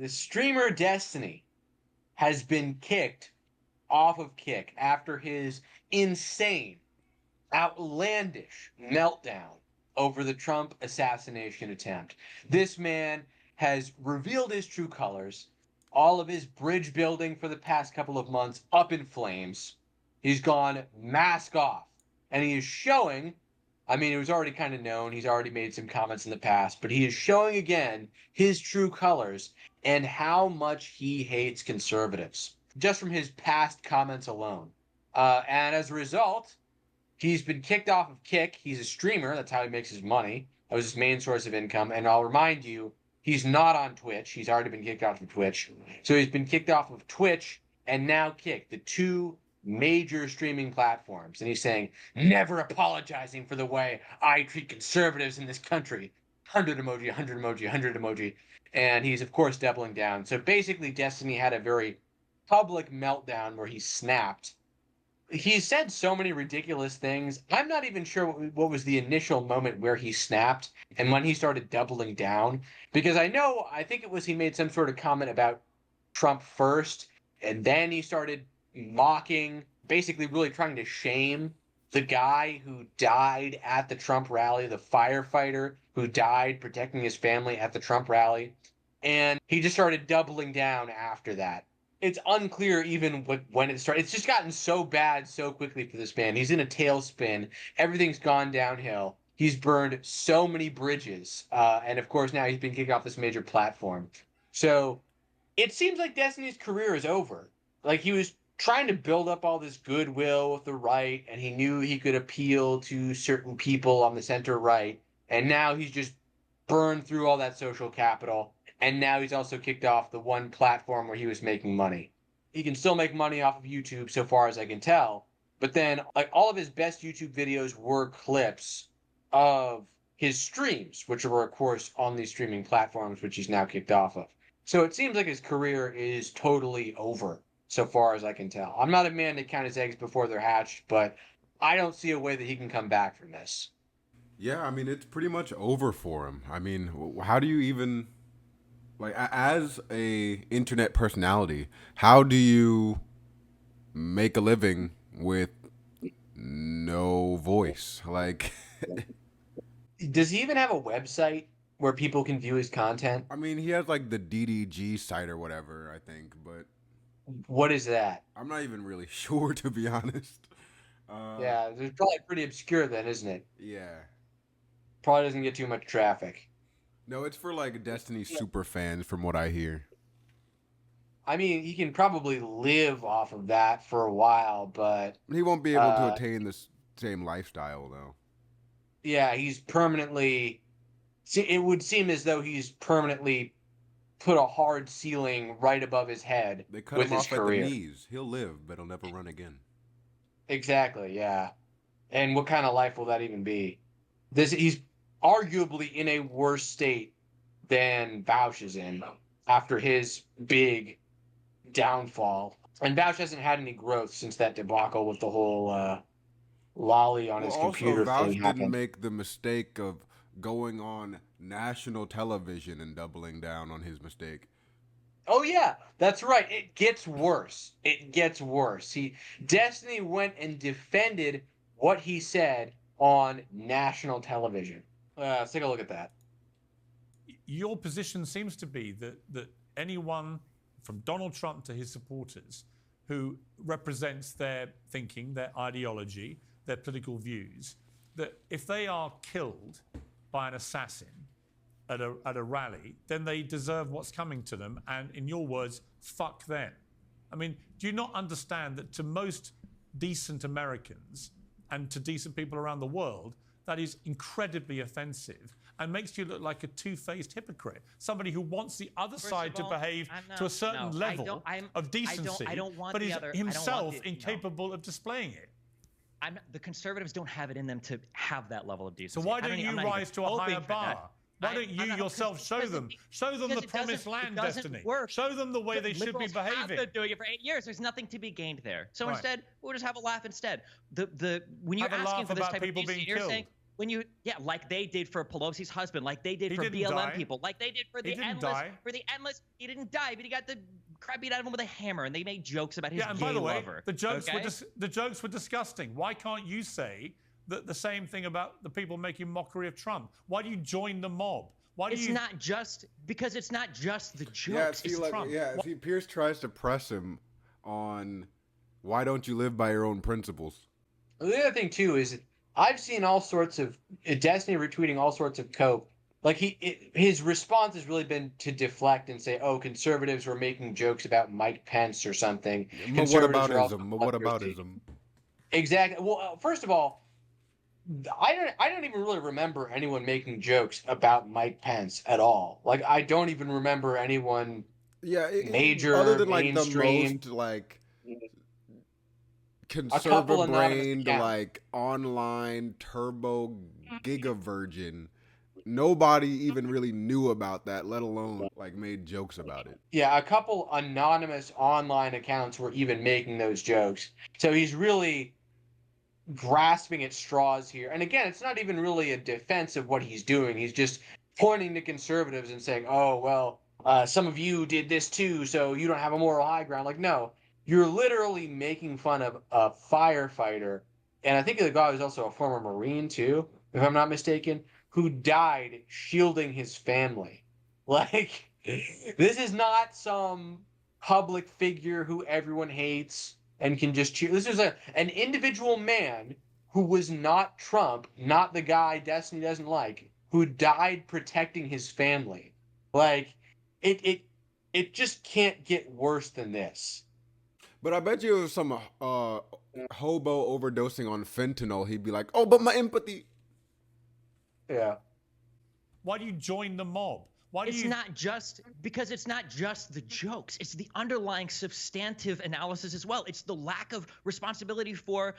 the streamer Destiny has been kicked off of Kick after his insane, outlandish meltdown over the Trump assassination attempt. This man has revealed his true colors, all of his bridge building for the past couple of months up in flames. He's gone mask off, and he is showing. I mean, it was already kind of known. He's already made some comments in the past, but he is showing again his true colors and how much he hates conservatives just from his past comments alone. And as a result, he's been kicked off of Kick. He's a streamer. That's how he makes his money. That was his main source of income. And I'll remind you, he's not on Twitch. He's already been kicked off of Twitch. So he's been kicked off of Twitch and now Kick, the two major streaming platforms. And he's saying, never apologizing for the way I treat conservatives in this country. 100 emoji, 100 emoji, 100 emoji. And he's, of course, doubling down. So basically, Destiny had a very public meltdown where he snapped. He said so many ridiculous things. I'm not even sure what was the initial moment where he snapped and when he started doubling down. Because I think it was he made some sort of comment about Trump first, and then he started mocking, basically really trying to shame the guy who died at the Trump rally, the firefighter who died protecting his family at the Trump rally. And he just started doubling down after that. It's unclear even when it started. It's just gotten so bad so quickly for this man. He's in a tailspin. Everything's gone downhill. He's burned so many bridges. And of course, now he's been kicked off this major platform. So it seems like Destiny's career is over. Like, he was trying to build up all this goodwill with the right, and he knew he could appeal to certain people on the center right. And now he's just burned through all that social capital. And now he's also kicked off the one platform where he was making money. He can still make money off of YouTube so far as I can tell. But then, like, all of his best YouTube videos were clips of his streams, which were, of course, on these streaming platforms, which he's now kicked off of. So it seems like his career is totally over so far as I can tell. I'm not a man to count his eggs before they're hatched, but I don't see a way that he can come back from this. Yeah, I mean, it's pretty much over for him. I mean, how do you even... Like, as a internet personality, how do you make a living with no voice? Like, does he even have a website where people can view his content? I mean, he has like the DDG site or whatever, I think, but what is that? I'm not even really sure, to be honest. Yeah, it's probably pretty obscure then, isn't it? Yeah. Probably doesn't get too much traffic. No, it's for like Destiny super fans, from what I hear. I mean, he can probably live off of that for a while, but he won't be able to attain the same lifestyle, though. Yeah, he's permanently. It would seem as though he's permanently put a hard ceiling right above his head They cut with him his off career. at the knees. He'll live, but he'll never run again. Exactly. Yeah. And what kind of life will that even be? He's arguably in a worse state than Vaush is in after his big downfall. And Vaush hasn't had any growth since that debacle with the whole lolly on his computer also, thing Vaush happened. didn't make the mistake of going on national television and doubling down on his mistake. Oh yeah, that's right. It gets worse. It gets worse. Destiny went and defended what he said on national television. Let's take a look at that. Your position seems to be that anyone from Donald Trump to his supporters who represents their thinking, their ideology, their political views, that if they are killed by an assassin at a rally, then they deserve what's coming to them, and in your words, fuck them. I mean, do you not understand that to most decent Americans and to decent people around the world, that is incredibly offensive and makes you look like a two-faced hypocrite, somebody who wants the other side to behave to a certain level of decency, but is himself incapable of displaying it. The conservatives don't have it in them to have that level of decency. So why don't you rise to a higher bar? Why don't you yourself show them the promised land, Destiny? Show them the way they should be behaving. Have been doing it for 8 years. There's nothing to be gained there. So instead, we'll just have a laugh instead. When you're asking for this type of decency, you're saying, like they did for Pelosi's husband, like they did He for didn't BLM die. people, like they did for He the didn't die. endless. He didn't die, but he got the crap beat out of him with a hammer, and they made jokes about his Yeah, and gay by the way, lover. the jokes okay? the jokes were disgusting. Why can't you say the same thing about the people making mockery of Trump? Why do you join the mob? Why do It's you? not just because it's not just the Yeah, jokes. see, It's like, Trump. yeah, see, Pierce tries to press him on why don't you live by your own principles? The other thing too is I've seen all sorts of Destiny retweeting all sorts of cope. Like his response has really been to deflect and say, "Oh, conservatives were making jokes about Mike Pence or something. What Conservatives are also aboutism? What bloodthirsty." aboutism? Exactly. Well, first of all, I don't even really remember anyone making jokes about Mike Pence at all. Like I don't even remember anyone Yeah, other major than like the mainstream. most like A couple conservative anonymous brained accounts. like online turbo giga virgin, nobody even really knew about that, let alone like made jokes about it. Yeah, a couple anonymous online accounts were even making those jokes. So he's really grasping at straws here. And again, it's not even really a defense of what he's doing. He's just pointing to conservatives and saying, "Oh, well, some of you did this too, so you don't have a moral high ground." Like, no, you're literally making fun of a firefighter. And I think the guy was also a former Marine too, if I'm not mistaken, who died shielding his family. Like, this is not some public figure who everyone hates and can just cheer. This is an individual man who was not Trump, not the guy Destiny doesn't like, who died protecting his family. Like it it just can't get worse than this. But I bet you if some hobo overdosing on fentanyl, he'd be like, "Oh, but my empathy." Yeah. Why do you join the mob? Why do It's you? not just because it's not just the jokes. It's the underlying substantive analysis as well. It's the lack of responsibility for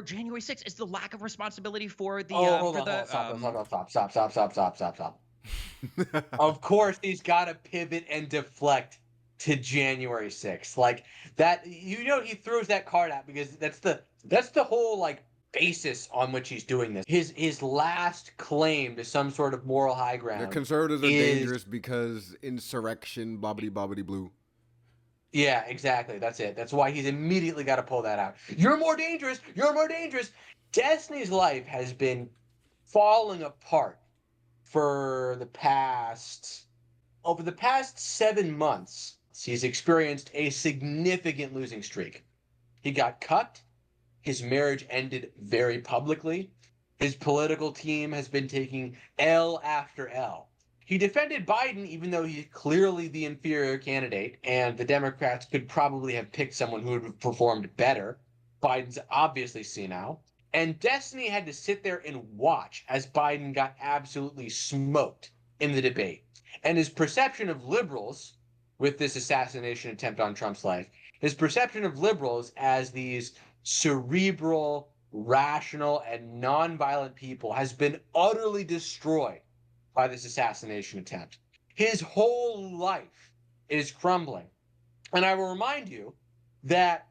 January 6th. It's the lack of responsibility for the Oh, hold for on, hold on, the stop. Of course, he's got to pivot and deflect to January 6th. Like that, he throws that card out because that's the whole like basis on which he's doing this. His last claim to some sort of moral high The ground conservatives are is dangerous because insurrection, bobbity bobbity blue. yeah, exactly. That's it. That's why he's immediately got to pull that out. You're more dangerous. You're more dangerous. Destiny's life has been falling apart for over the past 7 months. He's experienced a significant losing streak. He got cut. His marriage ended very publicly. His political team has been taking L after L. He defended Biden even though he's clearly the inferior candidate, and the Democrats could probably have picked someone who would have performed better. Biden's obviously senile. And Destiny had to sit there and watch as Biden got absolutely smoked in the debate. And his perception of liberals with this assassination attempt on Trump's life, his perception of liberals as these cerebral, rational, and nonviolent people has been utterly destroyed by this assassination attempt. His whole life is crumbling. And I will remind you that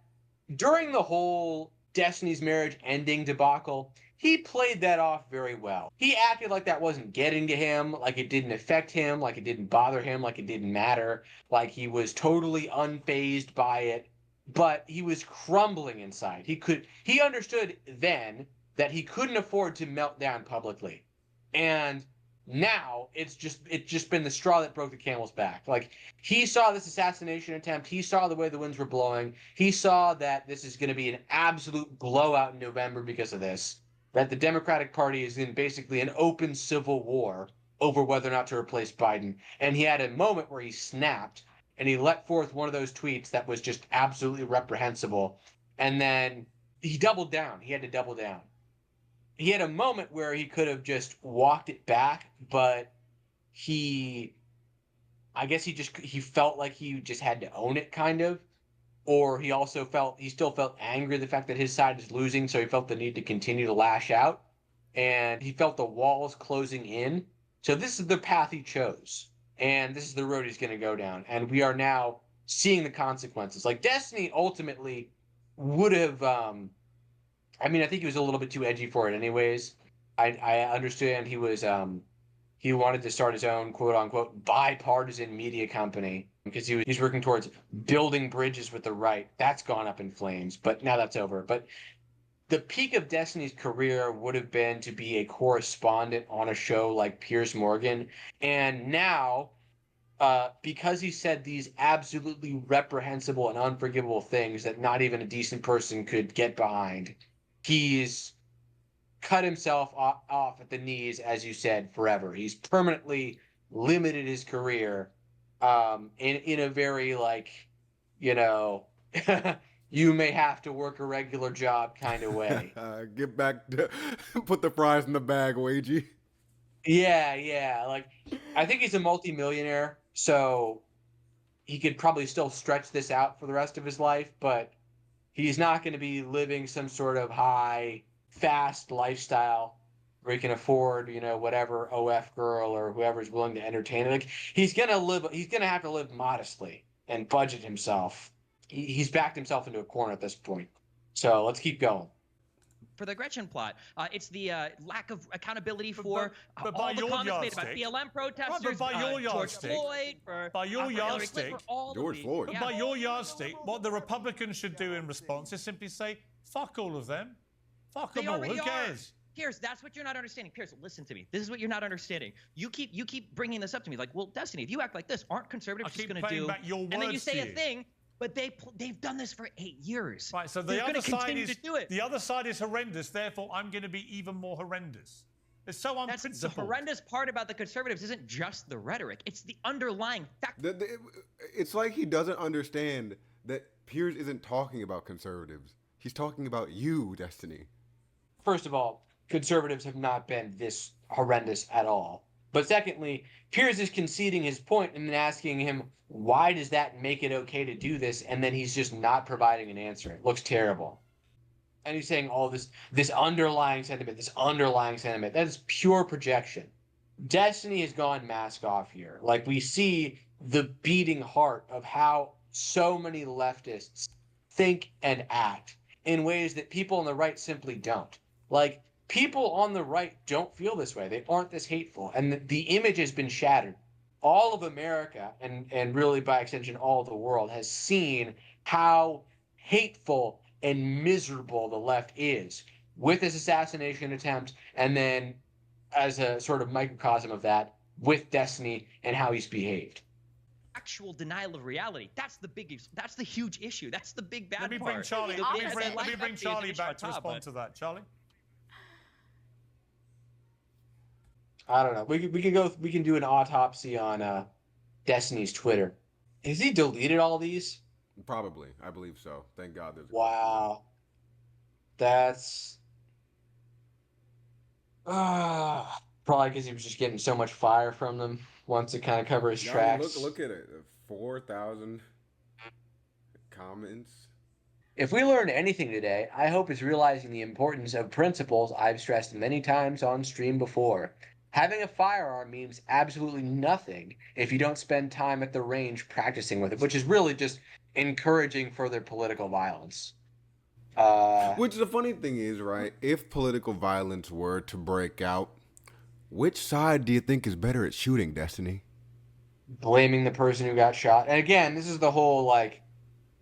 during the whole Destiny's marriage ending debacle, he played that off very well. He acted like that wasn't getting to him, like it didn't affect him, like it didn't bother him, like it didn't matter, like he was totally unfazed by it. But he was crumbling inside. He understood then that he couldn't afford to melt down publicly. And now it's just been the straw that broke the camel's back. Like he saw this assassination attempt, he saw the way the winds were blowing, he saw that this is going to be an absolute blowout in November because of this, that the Democratic Party is in basically an open civil war over whether or not to replace Biden. And he had a moment where he snapped and he let forth one of those tweets that was just absolutely reprehensible. And then he doubled down. He had to double down. He had a moment where he could have just walked it back, but he I guess he felt like he just had to own it kind of, or he still felt angry at the fact that his side is losing, so he felt the need to continue to lash out, and he felt the walls closing in. So this is the path he chose, and this is the road he's going to go down, and we are now seeing the consequences. Like Destiny ultimately would have I mean, I think he was a little bit too edgy for it anyways. I understand he wanted to start his own quote unquote bipartisan media company because he's working towards building bridges with the right. That's gone up in flames, but now that's over. But the peak of Destiny's career would have been to be a correspondent on a show like Piers Morgan. And now, because he said these absolutely reprehensible and unforgivable things that not even a decent person could get behind, he's cut himself off at the knees, as you said, forever. He's permanently limited his career in a very like, you know, you may have to work a regular job kind of way. Get back to put the fries in the bag, Wagey. Yeah, yeah. Like, I think he's a multimillionaire, so he could probably still stretch this out for the rest of his life, but he's not going to be living some sort of high, fast lifestyle where he can afford, whatever OF girl or whoever's willing to entertain him. Like, he's going to have to live modestly and budget himself. He's backed himself into a corner at this point. So let's keep going. For the Gretchen plot, it's the lack of accountability for but all by the your comments made about yardstick- BLM protesters, Right, but by your George yardstick- Floyd, for by your Hillary Clinton, yardstick- for all George of Floyd. these. But by your yardstick, what the Republicans should do in response is simply say, fuck all of them. Fuck They them all. already Who are. cares? Pierce, that's what you're not understanding. Pierce, listen to me. This is what you're not understanding. You keep bringing this up to me. Like, well, Destiny, if you act like this, aren't conservatives I just keep going to playing do? back your And then you words say to a you. thing, but they've done this for 8 years. Right, so They're the gonna other side continue is to do it. the other side is horrendous. Therefore, I'm going to be even more horrendous. It's so That's the unprincipled. horrendous part about the conservatives isn't just the rhetoric; it's the underlying fact. It's like he doesn't understand that Piers isn't talking about conservatives. He's talking about you, Destiny. First of all, conservatives have not been this horrendous at all. But secondly, Piers is conceding his point and then asking him, why does that make it okay to do this? And then he's just not providing an answer. It looks terrible. And he's saying all this underlying sentiment, that is pure projection. Destiny has gone mask off here. Like, we see the beating heart of how so many leftists think and act in ways that people on the right simply don't. Like, people on the right don't feel this way. They aren't this hateful. And the image has been shattered. All of America, and really by extension, all of the world, has seen how hateful and miserable the left is with this assassination attempt, and then as a sort of microcosm of that, with Destiny and how he's behaved. Actual denial of reality. That's the huge issue. That's the big bad Let me part. bring Charlie. The Let me opposite bring, let me left bring is Charlie Anish back to Vatava. respond to that. Charlie. I don't know. We can do an autopsy on Destiny's Twitter. Has he deleted all these? Probably. I believe so. Thank God there's a Wow. That's probably because he was just getting so much fire from them. Wants to kind of cover his question. tracks. Look at it. 4,000 comments. If we learned anything today, I hope it's realizing the importance of principles I've stressed many times on stream before. Having a firearm means absolutely nothing if you don't spend time at the range practicing with it, which is really just encouraging further political violence. Which the funny thing is, right? If political violence were to break out, which side do you think is better at shooting, Destiny? Blaming the person who got shot. And again, this is the whole like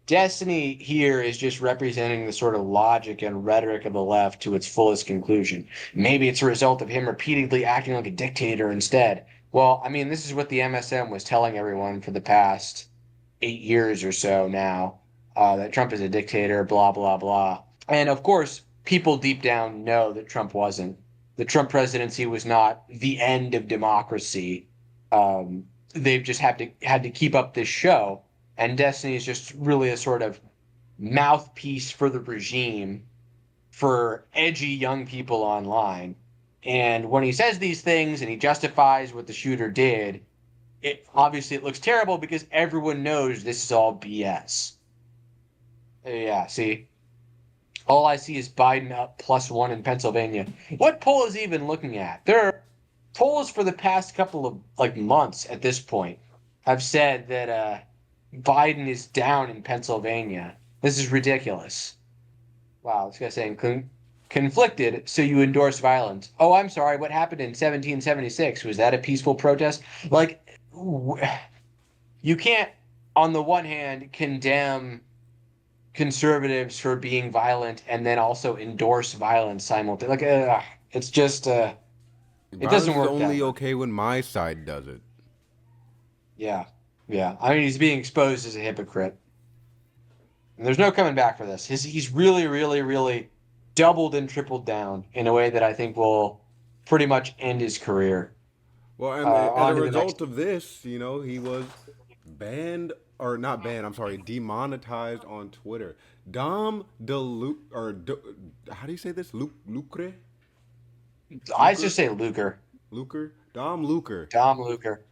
Destiny here is just representing the sort of logic and rhetoric of the left to its fullest conclusion. Maybe it's a result of him repeatedly acting like a dictator instead. Well, I mean, this is what the MSM was telling everyone for the past 8 years or so now, that Trump is a dictator, blah, blah, blah. And of course, people deep down know that Trump wasn't. The Trump presidency was not the end of democracy. They've just had to keep up this show. And Destiny is just really a sort of mouthpiece for the regime, for edgy young people online. And when he says these things and he justifies what the shooter did, it looks terrible because everyone knows this is all BS. Yeah, see? All I see is Biden up +1 in Pennsylvania. What poll is he even looking at? There are polls for the past couple of months at this point have said that Biden is down in Pennsylvania. This is ridiculous. Wow, this guy's saying conflicted, so you endorse violence. Oh, I'm sorry, what happened in 1776? Was that a peaceful protest? Like, you can't, on the one hand, condemn conservatives for being violent and then also endorse violence simultaneously. Like, it's just, it doesn't Violence is work that only way. okay when my side does it. Yeah, yeah. I mean, he's being exposed as a hypocrite. And there's no coming back for this. He's really, really, really doubled and tripled down in a way that I think will pretty much end his career. Well, and as a On to the next. result of this, he was banned or not banned. I'm sorry, demonetized on Twitter. Dom DeLuc or how do you say this? Lucre, I just Lucre, say Luker. Lucre, Dom Lucre Dom Luker.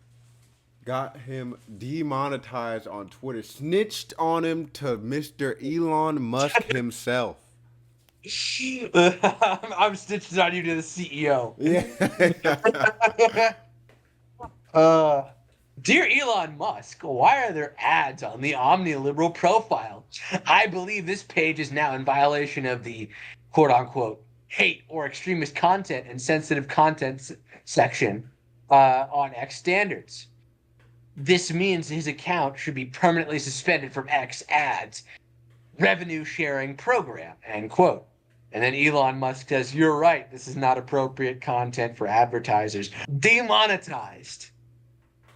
got him demonetized on Twitter. Snitched on him to Mr. Elon Musk himself. I'm stitching on you to the CEO. Yeah. uh, Dear Elon Musk, why are there ads on the OmniLiberal profile? I believe this page is now in violation of the quote unquote hate or extremist content and sensitive content section on X standards. This means his account should be permanently suspended from X ads revenue sharing program, end quote. And then Elon Musk says, "You're right. This is not appropriate content for advertisers." Demonetized.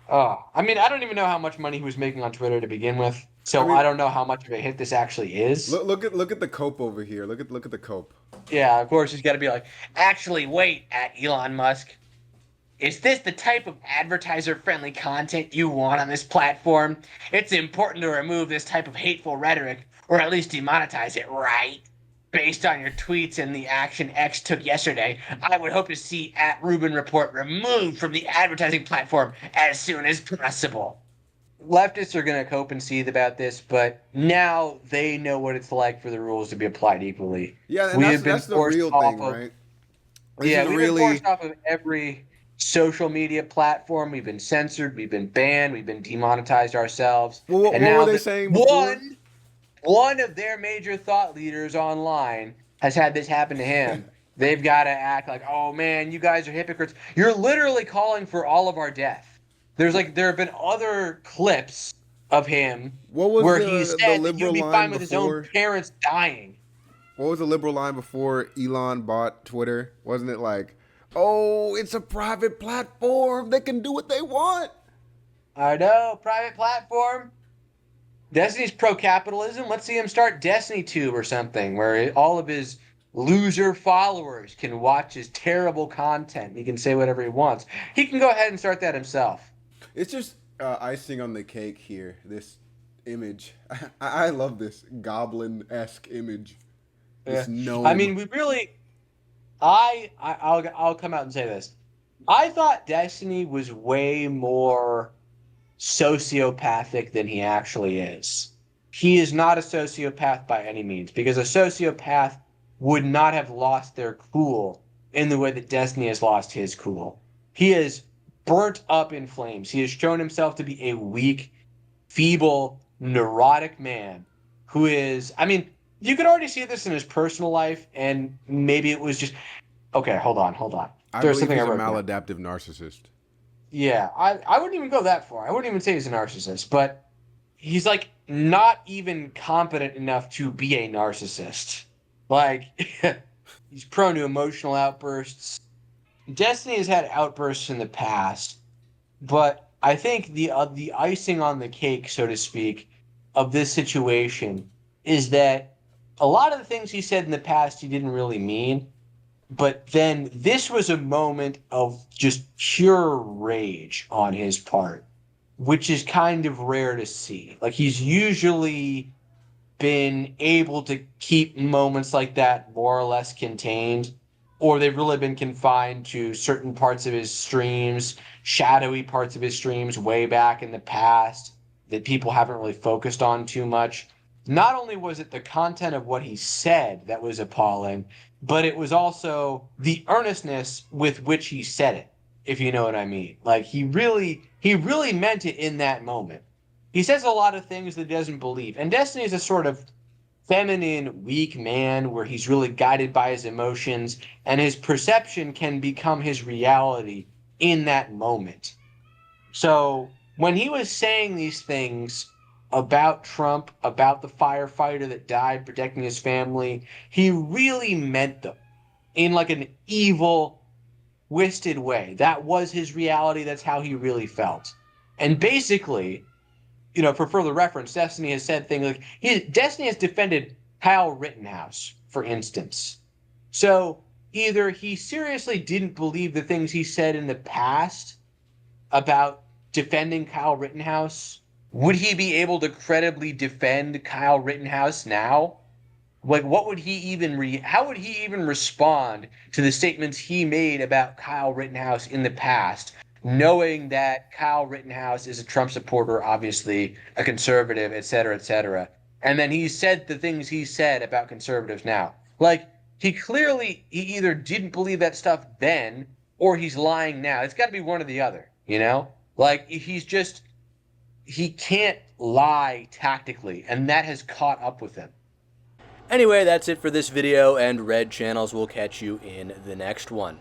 Oh, I mean, I don't even know how much money he was making on Twitter to begin with, I so mean, I don't know how much of a hit this actually is. look at the cope over here. Look at the cope. Yeah, of course he's got to be like, actually, wait, at Elon Musk, is this the type of advertiser-friendly content you want on this platform? It's important to remove this type of hateful rhetoric, or at least demonetize it, right? Based on your tweets and the action X took yesterday, I would hope to see @Rubin Report removed from the advertising platform as soon as possible. Leftists are going to cope and seethe about this, but now they know what it's like for the rules to be applied equally. Yeah, and We that's have been that's the forced real off thing, of right? This yeah, is we've been really forced off of every social media platform. We've been censored. We've been banned. We've been demonetized ourselves. well. What, And what were now they that saying before? one of their major thought leaders online has had this happen to him, they've got to act like, oh man, you guys are hypocrites. You're literally calling for all of our death. There have been other clips of him What was where he the said that he would liberal be line fine with his own before? parents dying. What was the liberal line before Elon bought Twitter? Wasn't it like, "Oh, it's a private platform. They can do what they want." I know, private platform. Destiny's pro-capitalism. Let's see him start Destiny Tube or something, where all of his loser followers can watch his terrible content. He can say whatever he wants. He can go ahead and start that himself. It's just icing on the cake here. This image, I love this goblin-esque image. Yeah. This I gnome. mean, we really. I'll come out and say this. I thought Destiny was way more sociopathic than he actually is. He is not a sociopath by any means, because a sociopath would not have lost their cool in the way that Destiny has lost his cool. He is burnt up in flames. He has shown himself to be a weak, feeble, neurotic man who is, I mean, you could already see this in his personal life, and maybe it was just, okay, hold on. I There's believe something I he's a wrote down. maladaptive narcissist. Yeah, I wouldn't even go that far. I wouldn't even say he's a narcissist, but he's like not even competent enough to be a narcissist. Like he's prone to emotional outbursts. Destiny has had outbursts in the past, but I think the icing on the cake, so to speak, of this situation is that a lot of the things he said in the past he didn't really mean, but then this was a moment of just pure rage on his part, which is kind of rare to see. Like he's usually been able to keep moments like that more or less contained, or they've really been confined to certain parts of his streams, shadowy parts of his streams way back in the past that people haven't really focused on too much. Not only was it the content of what he said that was appalling, but it was also the earnestness with which he said it, if you know what I mean. Like he really meant it in that moment. He says a lot of things that he doesn't believe. And Destiny is a sort of feminine, weak man where he's really guided by his emotions and his perception can become his reality in that moment. So when he was saying these things about Trump, about the firefighter that died protecting his family, he really meant them in like an evil, twisted way. That was his reality. That's how he really felt. And basically, for further reference, Destiny has said things like Destiny has defended Kyle Rittenhouse, for instance. So either he seriously didn't believe the things he said in the past about defending Kyle Rittenhouse. Would he be able to credibly defend Kyle Rittenhouse now? Like, what would he even how would he even respond to the statements he made about Kyle Rittenhouse in the past, knowing that Kyle Rittenhouse is a Trump supporter, obviously a conservative, et cetera, et cetera. And then he said the things he said about conservatives now. Like, he either didn't believe that stuff then or he's lying now. It's got to be one or the other, you know? Like, he can't lie tactically, and that has caught up with him. Anyway, that's it for this video, and Red Channels will catch you in the next one.